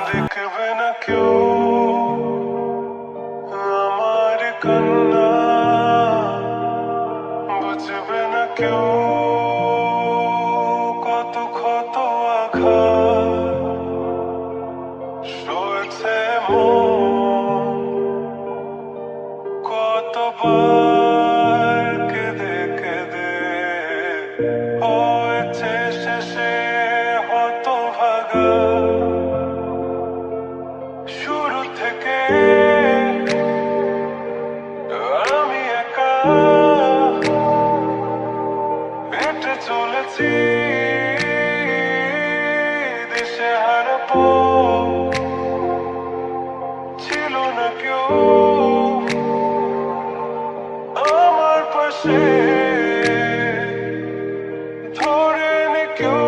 দেখবে না কেউ আমার কান্না, বুঝবে না কেউ কত ক্ষত আঘাত সয়েছে মন, কতবার কেঁদে কেঁদে হয়েছে শেষে হতভাগা। শুরু থেকে আমি একা হেঁটে চলেছি দিশেহারা পথ, ছিল না কেউ আমার পাশে ধরে নি কেউ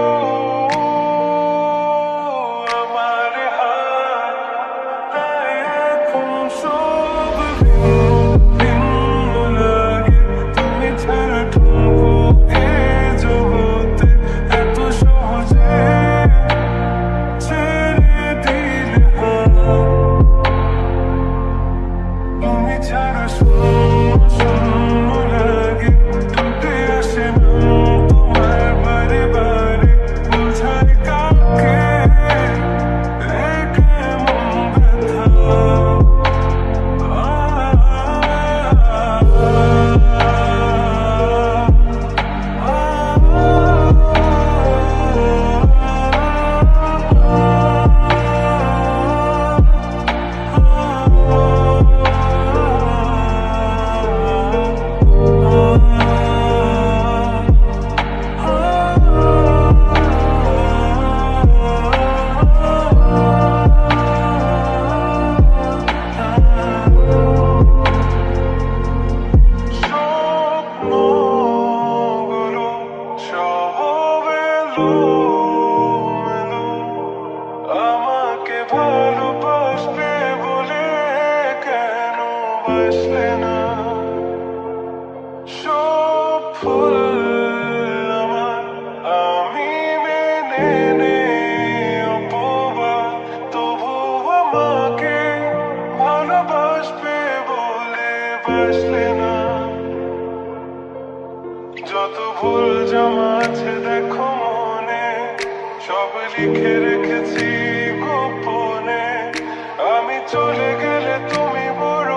লিখে রেখেছি গোপনে। আমি চলে গেলে তুমি বড়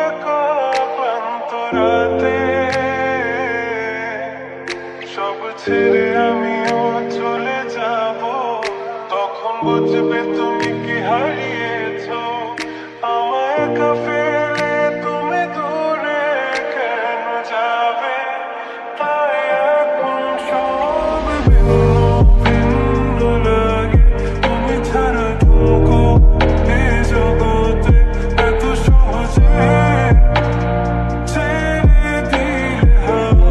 একা ক্লান্ত রাতে, সব ছেড়ে আমিও চলে যাব। তখন বুঝবে তুমি কি হারিয়েছো, আমায় একা ফেলে তুমি দূরে কেন যাবে। তাই এখন সব ভিন্ন ভিন্ন লাগে, তুমি ছাড়া ঢুকো এ জগতে এত সহজে ছেড়ে দিলে হাত।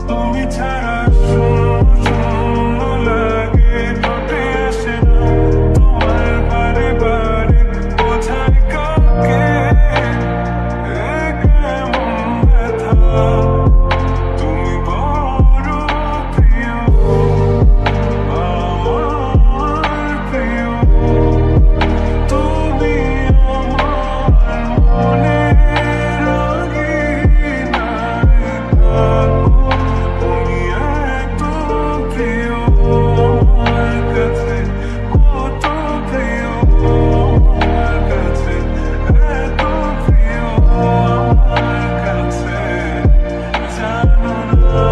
তুমি ছাড়া শূন্য শূন্য লাগে, ঠোঁটে আসে না তোমার বারে বারে বোঝাই কাকে এ কেমন ব্যথা। তুমি বড় প্রিয়, আমার প্রিয়, তুমি আমার মনের আঙিনায় থাকো। তুমি এত প্রিয় আমার কাছে, কত প্রিয় আমার কাছে, এত প্রিয় আমার কাছে, জানো না।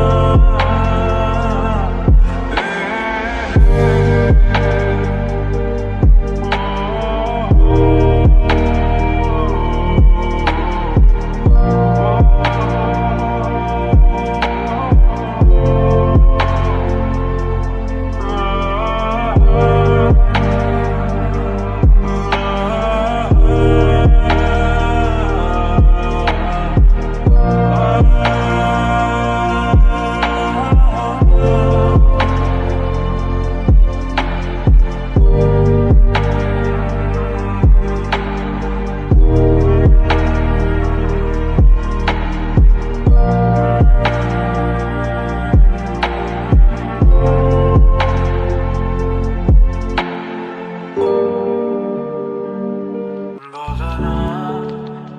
বলো না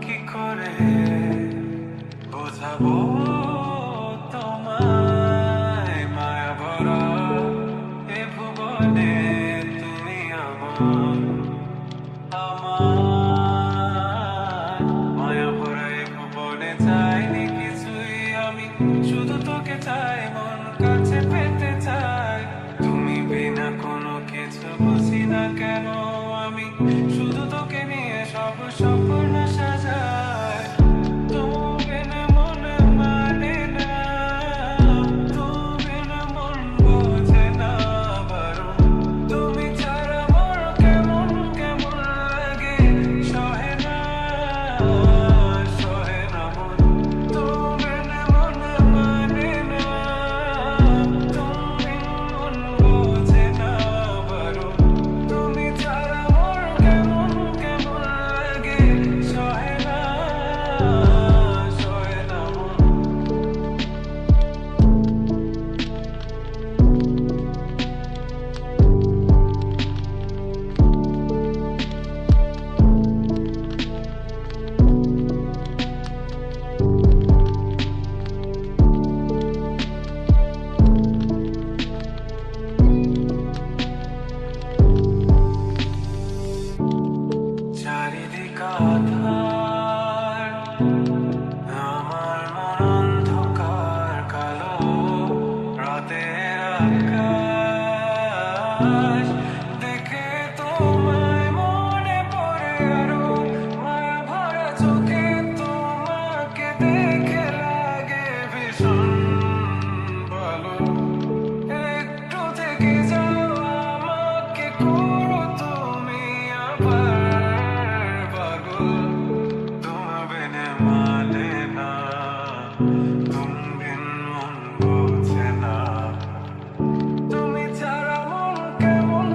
কি করে বোঝাবো তোমায়, মায়া ভরা এ ভুবনে তুমি আমার, আমার মায়া ভরা এ ভুবনে চাইনি কিছুই আমি, শুধু তোকে চাই, মন কাছে পেতে চাই। তুমি বিনা কোনো কিছু বুঝি না কেন আমি, শুধু তোকে নিয়ে সব স্বপ্ন সাজাই। তুমি বিনা মনে মানে না, তুমি বিনা মন বোঝে না বারণ। তুমি ছাড়া মোর কেমন কেমন লাগে, সহে না সহে না মন। তুমি বিনা মনে মানে না, তুমি মন বোঝে না বারণ। তুমি ছাড়া মোর কেমন কেমন লাগে, সহে না সহে না মন। চারিদিক আঁধার, আমার মন অন্ধকার কালো, রাতের আকাশ দেখে তোমায় মনে পড়ে আরো, মায়া ভরা চোখে তোমাকে দেখে লাগে ভীষণ ভালো। একটু থেকে যাও আমাকে করো তুমি আবার পাগল। তুমি বিনে মানে না, তুমি বিন মন বোঝে না। তুমি ছাড়া মন কেমন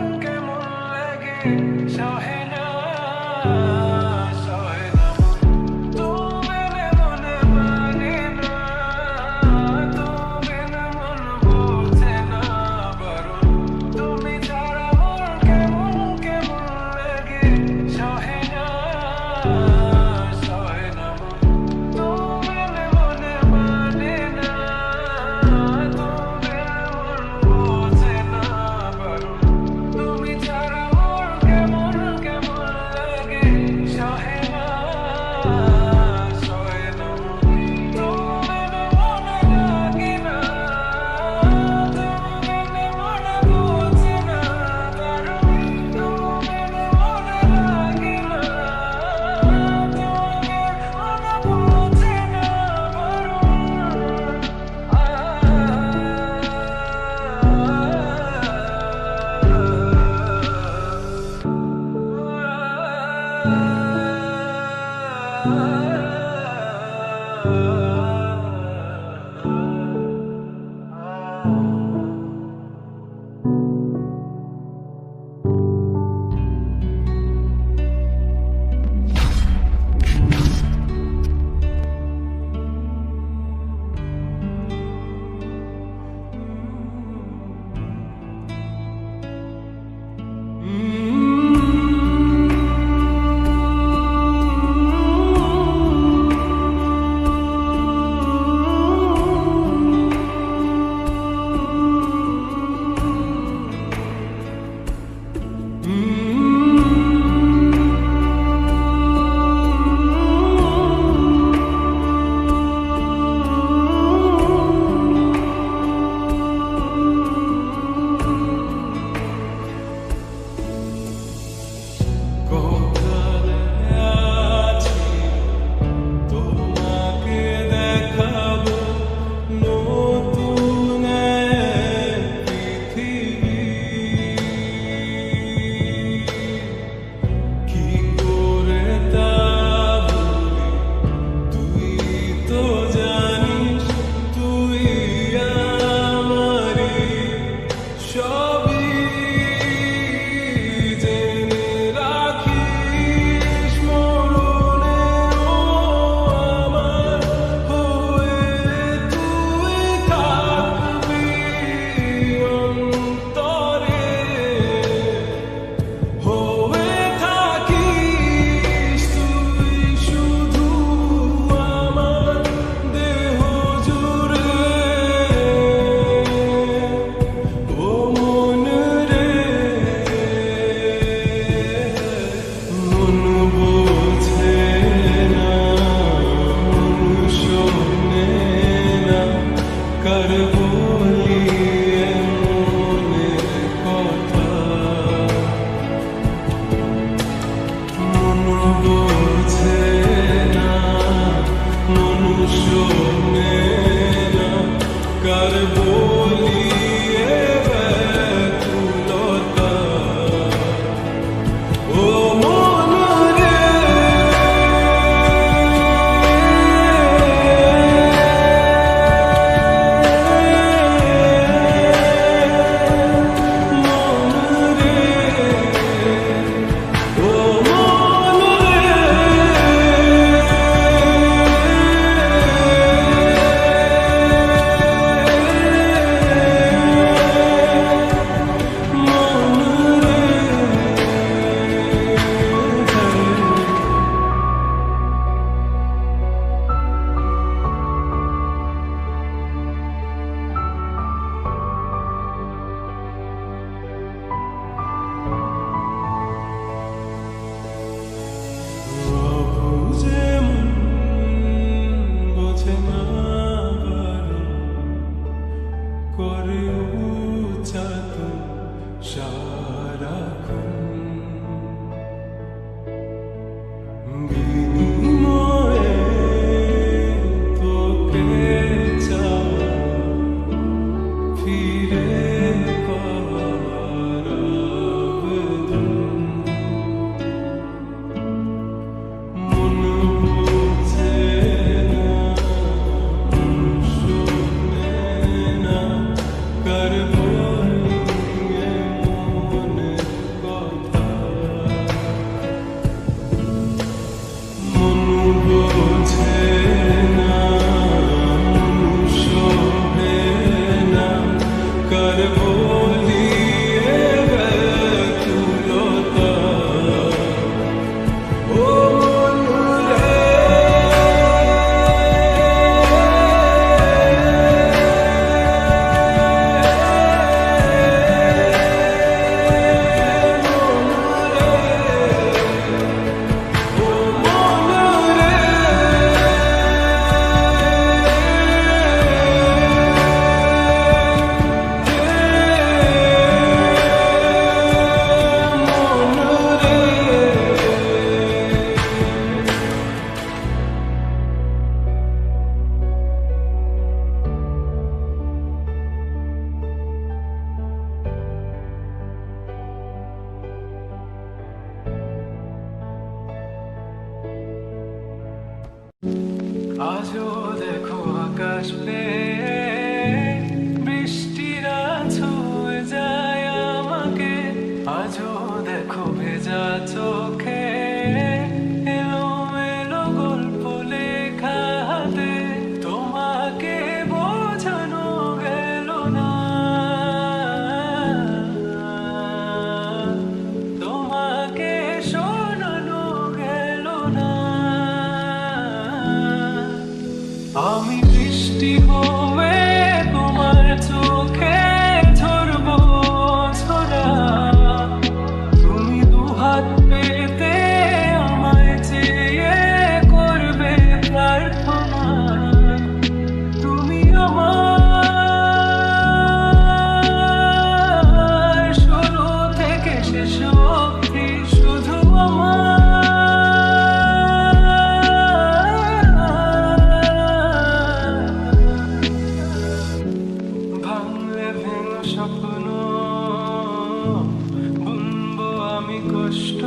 বুনবো আমি কষ্ট,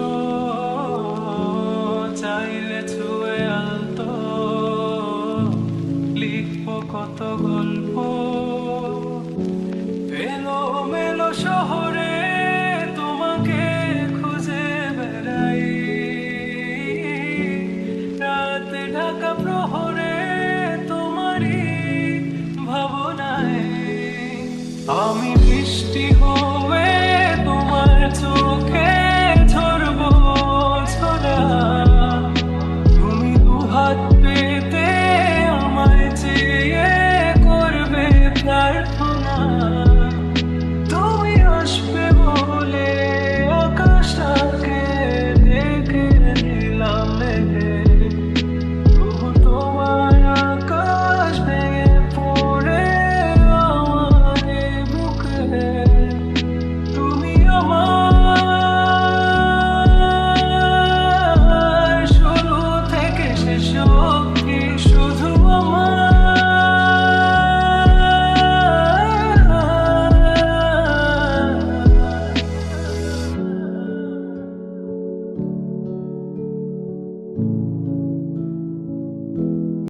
চাইলে ছুঁয়ে আলতো, লিখবো কত গল্প। এলো মেলো শহরে তোমাকে খুঁজে বেড়াই, রাত ঢাকা প্রহরে তোমারই ভাবনায় আমি বৃষ্টি হয়ে তোমার চোখে ঝরবো ঝরা। তুমি দুহাত পেতে আমায় চেয়ে করবে প্রার্থনা।